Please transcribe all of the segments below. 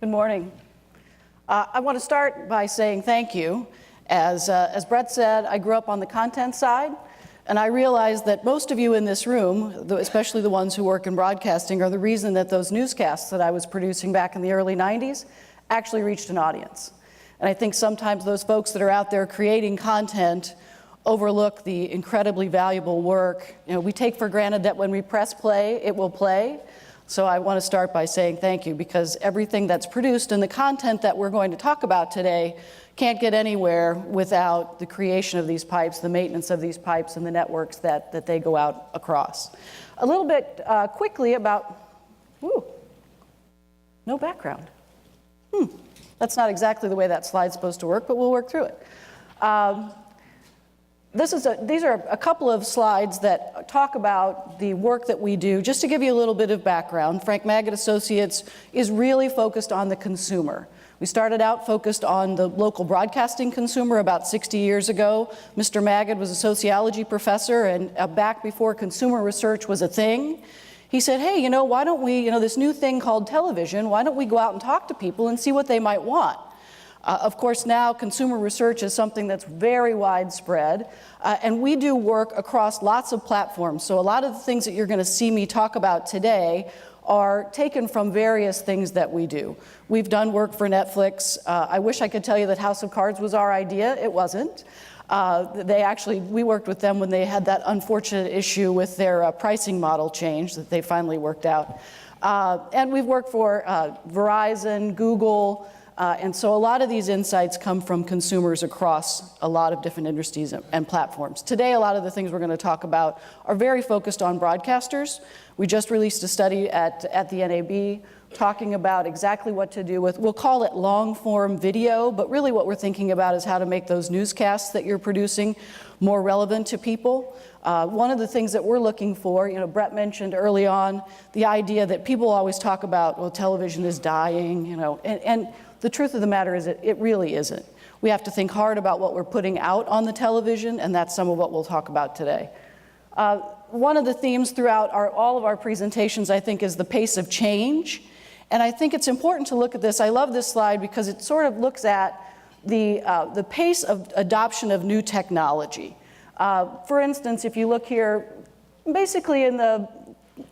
Good morning. I want to start by saying thank you. As Brett said, I grew up on the content side, and I realize that most of you in this room, especially the ones who work in broadcasting, are the reason that those newscasts that I was producing back in the early 90s actually reached an audience. And I think sometimes those folks that are out there creating content overlook the incredibly valuable work. You know, we take for granted that when we press play, it will play. So I want to start by saying thank you, because everything that's produced and the content that we're going to talk about today can't get anywhere without the creation of these pipes, the maintenance of these pipes, and the networks that they go out across. A little bit quickly about, no background. That's not exactly the way that slide's supposed to work, but we'll work through it. These are a couple of slides that talk about the work that we do. Just to give you a little bit of background, Frank Magid Associates is really focused on the consumer. We started out focused on the local broadcasting consumer about 60 years ago. Mr. Magid was a sociology professor, and back before consumer research was a thing, he said, hey, why don't we, this new thing called television, why don't we go out and talk to people and see what they might want? Of course, now consumer research is something that's very widespread, and we do work across lots of platforms. So a lot of the things that you're going to see me talk about today are taken from various things that we do. We've done work for Netflix. I wish I could tell you that House of Cards was our idea. It wasn't. We worked with them when they had that unfortunate issue with their pricing model change that they finally worked out. And we've worked for Verizon, Google, and so a lot of these insights come from consumers across a lot of different industries and platforms. Today, a lot of the things we're going to talk about are very focused on broadcasters. We just released a study at the NAB talking about exactly what to do with, we'll call it long-form video, but really what we're thinking about is how to make those newscasts that you're producing more relevant to people. One of the things that we're looking for, Brett mentioned early on, the idea that people always talk about, well, television is dying, and the truth of the matter is it really isn't. We have to think hard about what we're putting out on the television, and that's some of what we'll talk about today. One of the themes throughout all of our presentations, I think, is the pace of change. And I think it's important to look at this. I love this slide because it sort of looks at the pace of adoption of new technology. For instance, if you look here, basically in the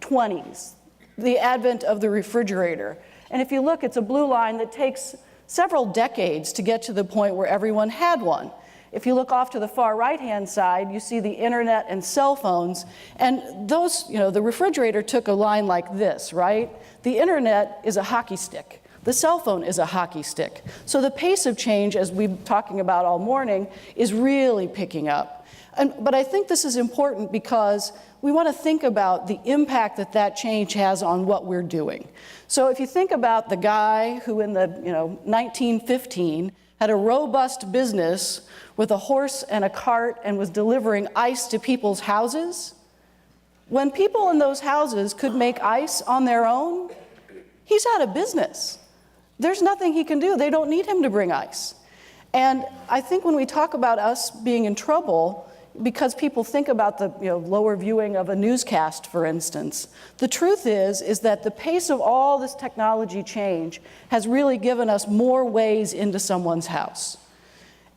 20s, the advent of the refrigerator. And if you look, it's a blue line that takes several decades to get to the point where everyone had one. If you look off to the far right-hand side, you see the internet and cell phones. And those, the refrigerator took a line like this, right? The internet is a hockey stick. The cell phone is a hockey stick. So the pace of change, as we've been talking about all morning, is really picking up. But I think this is important because we want to think about the impact that change has on what we're doing. So if you think about the guy who in the 1915 had a robust business with a horse and a cart and was delivering ice to people's houses, when people in those houses could make ice on their own, he's out of business. There's nothing he can do. They don't need him to bring ice. And I think when we talk about us being in trouble, because people think about the lower viewing of a newscast, for instance, the truth is that the pace of all this technology change has really given us more ways into someone's house.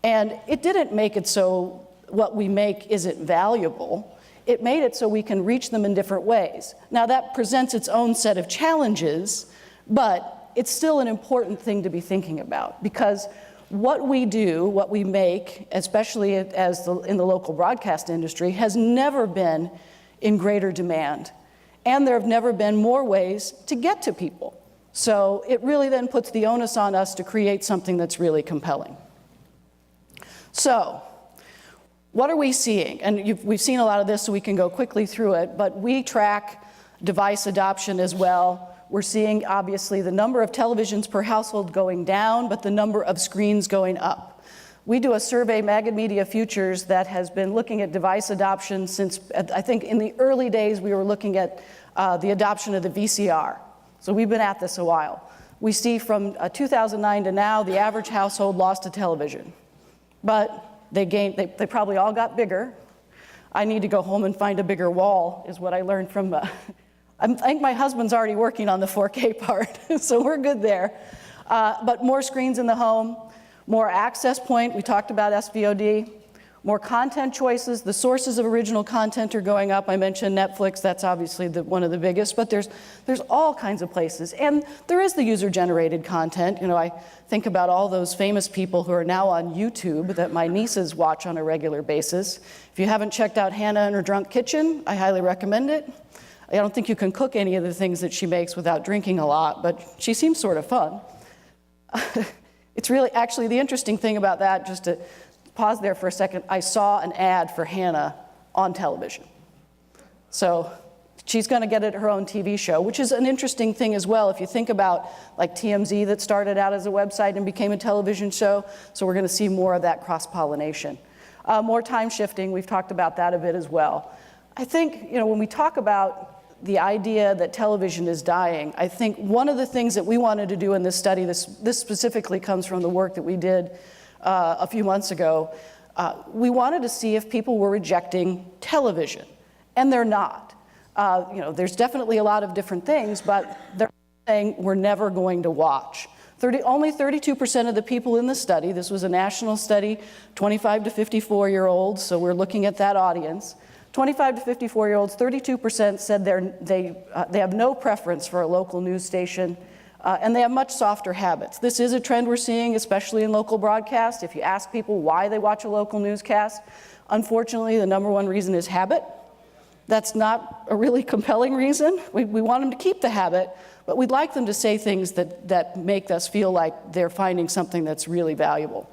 And it didn't make it so what we make isn't valuable. It made it so we can reach them in different ways. Now that presents its own set of challenges, but it's still an important thing to be thinking about, because what we do, what we make, especially in the local broadcast industry, has never been in greater demand. And there have never been more ways to get to people. So it really then puts the onus on us to create something that's really compelling. So what are we seeing? And we've seen a lot of this, so we can go quickly through it, but we track device adoption as well. We're seeing, obviously, the number of televisions per household going down, but the number of screens going up. We do a survey, Magid Media Futures, that has been looking at device adoption since, I think in the early days, we were looking at the adoption of the VCR. So we've been at this a while. We see from 2009 to now, the average household lost a television. But they probably all got bigger. I need to go home and find a bigger wall, is what I learned from I think my husband's already working on the 4K part, so we're good there. But more screens in the home, more access point, we talked about SVOD, more content choices. The sources of original content are going up. I mentioned Netflix, that's obviously one of the biggest, but there's all kinds of places. And there is the user-generated content. You know, I think about all those famous people who are now on YouTube that my nieces watch on a regular basis. If you haven't checked out Hannah and her Drunk Kitchen, I highly recommend it. I don't think you can cook any of the things that she makes without drinking a lot, but she seems sort of fun. It's really, actually, the interesting thing about that, just to pause there for a second, I saw an ad for Hannah on television. So she's going to get her own TV show, which is an interesting thing as well. If you think about like TMZ that started out as a website and became a television show, so we're going to see more of that cross-pollination. More time shifting, we've talked about that a bit as well. I think, you know, when we talk about the idea that television is dying, I think one of the things that we wanted to do in this study, this specifically comes from the work that we did a few months ago, we wanted to see if people were rejecting television, and they're not. You know, there's definitely a lot of different things, but they're saying we're never going to watch. Only 32% of the people in the study, this was a national study, 25 to 54-year-olds, so we're looking at that audience. 25 to 54-year-olds, 32% said they have no preference for a local news station, and they have much softer habits. This is a trend we're seeing, especially in local broadcast. If you ask people why they watch a local newscast, unfortunately, the #1 reason is habit. That's not a really compelling reason. We want them to keep the habit, but we'd like them to say things that make us feel like they're finding something that's really valuable.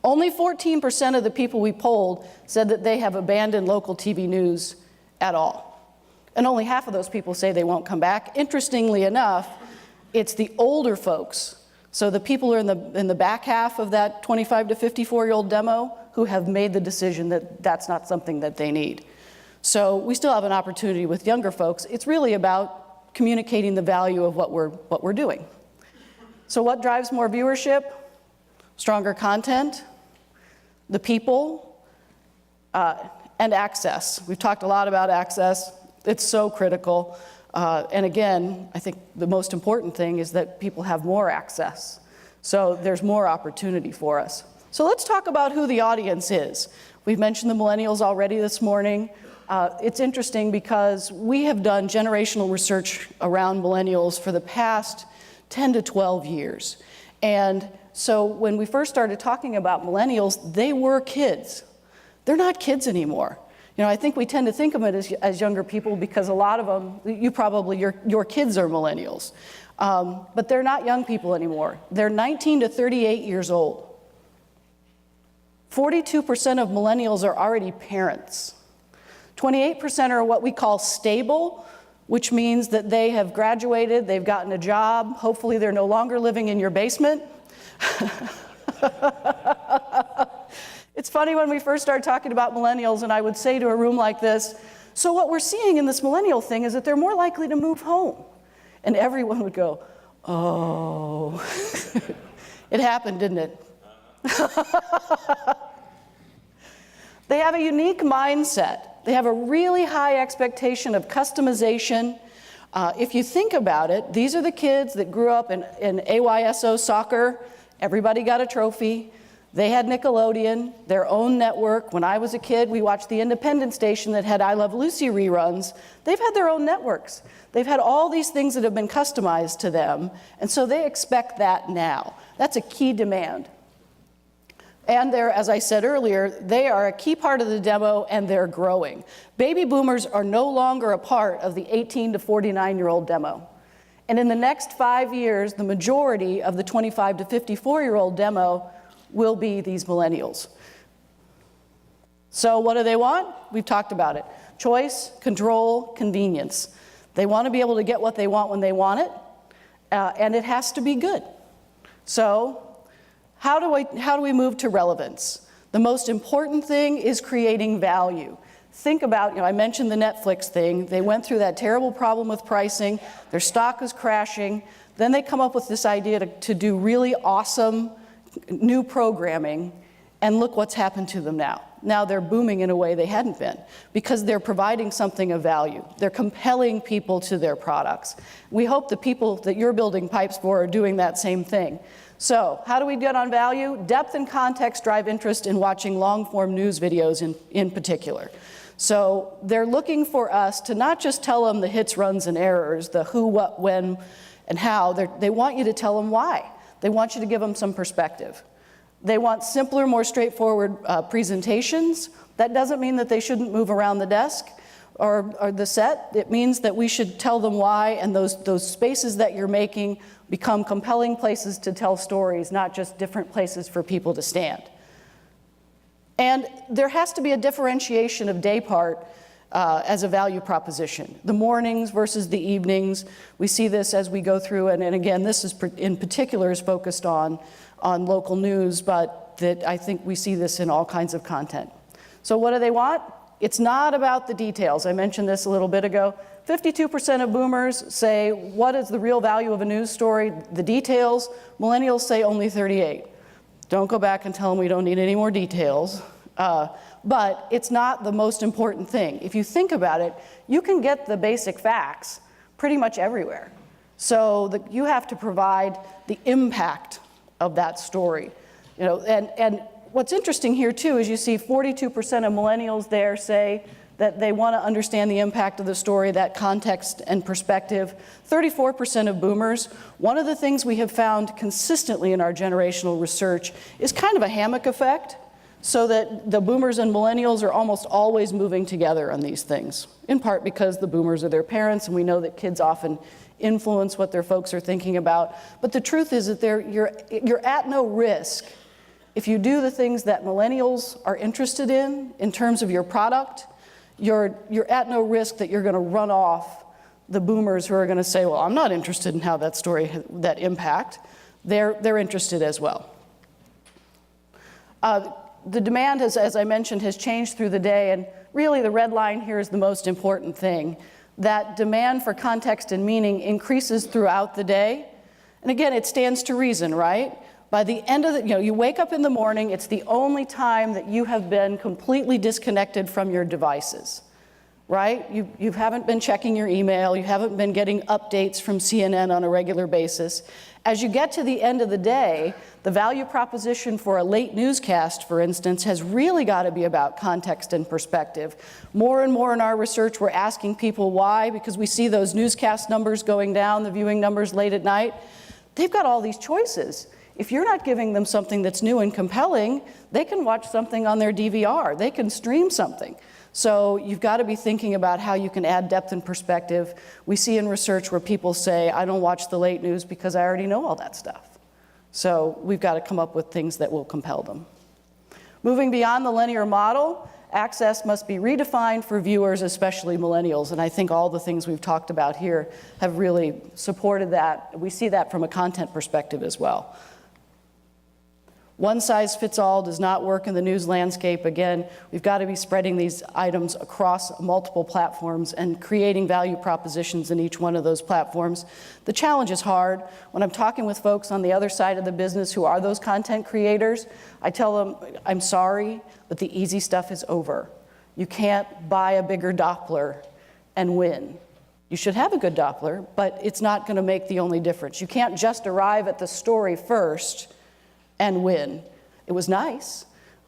Only 14% of the people we polled said that they have abandoned local TV news at all. And only half of those people say they won't come back. Interestingly enough, it's the older folks, so the people who are in the back half of that 25 to 54-year-old demo, who have made the decision that that's not something that they need. So we still have an opportunity with younger folks. It's really about communicating the value of what we're doing. So what drives more viewership? Stronger content, the people, and access. We've talked a lot about access. It's so critical. And again, I think the most important thing is that people have more access. So there's more opportunity for us. So let's talk about who the audience is. We've mentioned the millennials already this morning. It's interesting because we have done generational research around millennials for the past 10 to 12 years. And so when we first started talking about millennials, they were kids. They're not kids anymore. You know, I think we tend to think of it as younger people because a lot of them, your kids are millennials. But they're not young people anymore. They're 19 to 38 years old. 42% of millennials are already parents. 28% are what we call stable, which means that they have graduated, they've gotten a job, hopefully they're no longer living in your basement. It's funny when we first started talking about millennials, and I would say to a room like this, so what we're seeing in this millennial thing is that they're more likely to move home. And everyone would go, oh. It happened, didn't it? They have a unique mindset. They have a really high expectation of customization. If you think about it, these are the kids that grew up in AYSO soccer. Everybody got a trophy. They had Nickelodeon, their own network. When I was a kid, we watched the independent station that had I Love Lucy reruns. They've had their own networks. They've had all these things that have been customized to them, and so they expect that now. That's a key demand. And they're, as I said earlier, they are a key part of the demo, and they're growing. Baby boomers are no longer a part of the 18 to 49-year-old demo. And in the next 5 years, the majority of the 25 to 54-year-old demo will be these millennials. So what do they want? We've talked about it. Choice, control, convenience. They want to be able to get what they want when they want it, and it has to be good. So how do we move to relevance? The most important thing is creating value. Think about, I mentioned the Netflix thing. They went through that terrible problem with pricing. Their stock is crashing. Then they come up with this idea to do really awesome new programming, And look what's happened to them now. Now they're booming in a way they hadn't been because they're providing something of value. They're compelling people to their products. We hope the people that you're building pipes for are doing that same thing. So how do we get on value? Depth and context drive interest in watching long-form news videos in particular. So they're looking for us to not just tell them the hits, runs, and errors, the who, what, when, and how. They want you to tell them why. They want you to give them some perspective. They want simpler, more straightforward presentations. That doesn't mean that they shouldn't move around the desk or the set. It means that we should tell them why, and those spaces that you're making become compelling places to tell stories, not just different places for people to stand. And there has to be a differentiation of day part as a value proposition. The mornings versus the evenings. We see this as we go through, and again, this is in particular is focused on local news, but that I think we see this in all kinds of content. So what do they want? It's not about the details. I mentioned this a little bit ago. 52% of boomers say, what is the real value of a news story? The details. Millennials say only 38%. Don't go back and tell them we don't need any more details. But it's not the most important thing. If you think about it, you can get the basic facts pretty much everywhere. So you have to provide the impact of that story. You know, and what's interesting here too is you see 42% of millennials there say that they want to understand the impact of the story, that context and perspective. 34% of boomers. One of the things we have found consistently in our generational research is kind of a hammock effect, so that the boomers and millennials are almost always moving together on these things, in part because the boomers are their parents, and we know that kids often influence what their folks are thinking about. But the truth is that you're at no risk if you do the things that millennials are interested in terms of your product. You're at no risk that you're going to run off the boomers who are going to say, well, I'm not interested in how that story, that impact. They're interested as well. The demand, as I mentioned, has changed through the day, and really the red line here is the most important thing. That demand for context and meaning increases throughout the day. And again, it stands to reason, right? By the end of the, you wake up in the morning, it's the only time that you have been completely disconnected from your devices, right? You haven't been checking your email, you haven't been getting updates from CNN on a regular basis. As you get to the end of the day, the value proposition for a late newscast, for instance, has really got to be about context and perspective. More and more in our research, we're asking people why, because we see those newscast numbers going down, the viewing numbers late at night. They've got all these choices. If you're not giving them something that's new and compelling, they can watch something on their DVR. They can stream something. So you've got to be thinking about how you can add depth and perspective. We see in research where people say, I don't watch the late news because I already know all that stuff. So we've got to come up with things that will compel them. Moving beyond the linear model, access must be redefined for viewers, especially millennials. And I think all the things we've talked about here have really supported that. We see that from a content perspective as well. One size fits all does not work in the news landscape. Again, we've got to be spreading these items across multiple platforms and creating value propositions in each one of those platforms. The challenge is hard. When I'm talking with folks on the other side of the business who are those content creators, I tell them, I'm sorry, but the easy stuff is over. You can't buy a bigger Doppler and win. You should have a good Doppler, but it's not going to make the only difference. You can't just arrive at the story first and win. It was nice,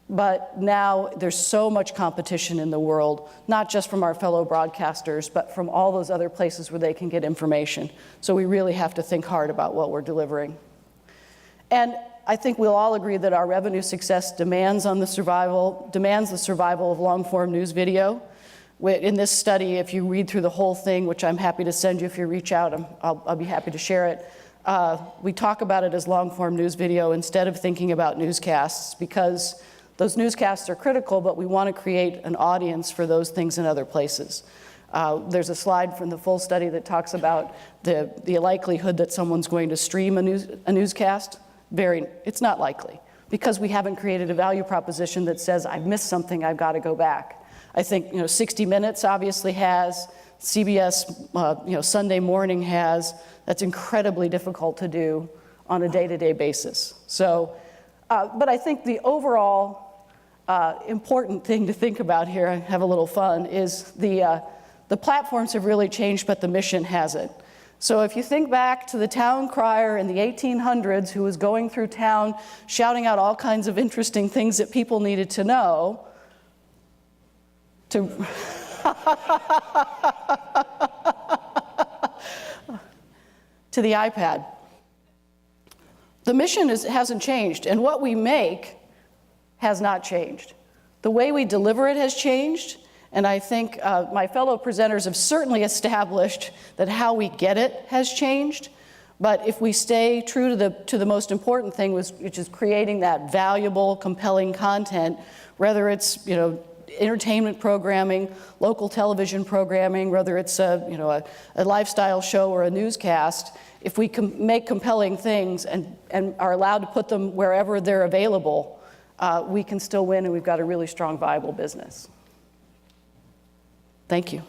but now there's so much competition in the world, not just from our fellow broadcasters, but from all those other places where they can get information. So we really have to think hard about what we're delivering. And I think we'll all agree that our revenue success demands the survival of long-form news video. In this study, if you read through the whole thing, which I'm happy to send you if you reach out, I'll be happy to share it. We talk about it as long-form news video instead of thinking about newscasts, because those newscasts are critical, but we want to create an audience for those things in other places. There's a slide from the full study that talks about the likelihood that someone's going to stream a newscast. It's not likely, because we haven't created a value proposition that says, I've missed something, I've got to go back. I think 60 Minutes obviously has, CBS Sunday Morning has. That's incredibly difficult to do on a day-to-day basis. So But I think the overall important thing to think about here, and have a little fun, is the platforms have really changed, but the mission hasn't. So if you think back to the town crier in the 1800s who was going through town shouting out all kinds of interesting things that people needed to know, to to the iPad. The mission hasn't changed, and what we make has not changed. The way we deliver it has changed, and I think my fellow presenters have certainly established that how we get it has changed. But if we stay true to the most important thing, which is creating that valuable, compelling content, whether it's entertainment programming, local television programming, whether it's a lifestyle show or a newscast, if we make compelling things and are allowed to put them wherever they're available, we can still win, and we've got a really strong, viable business. Thank you.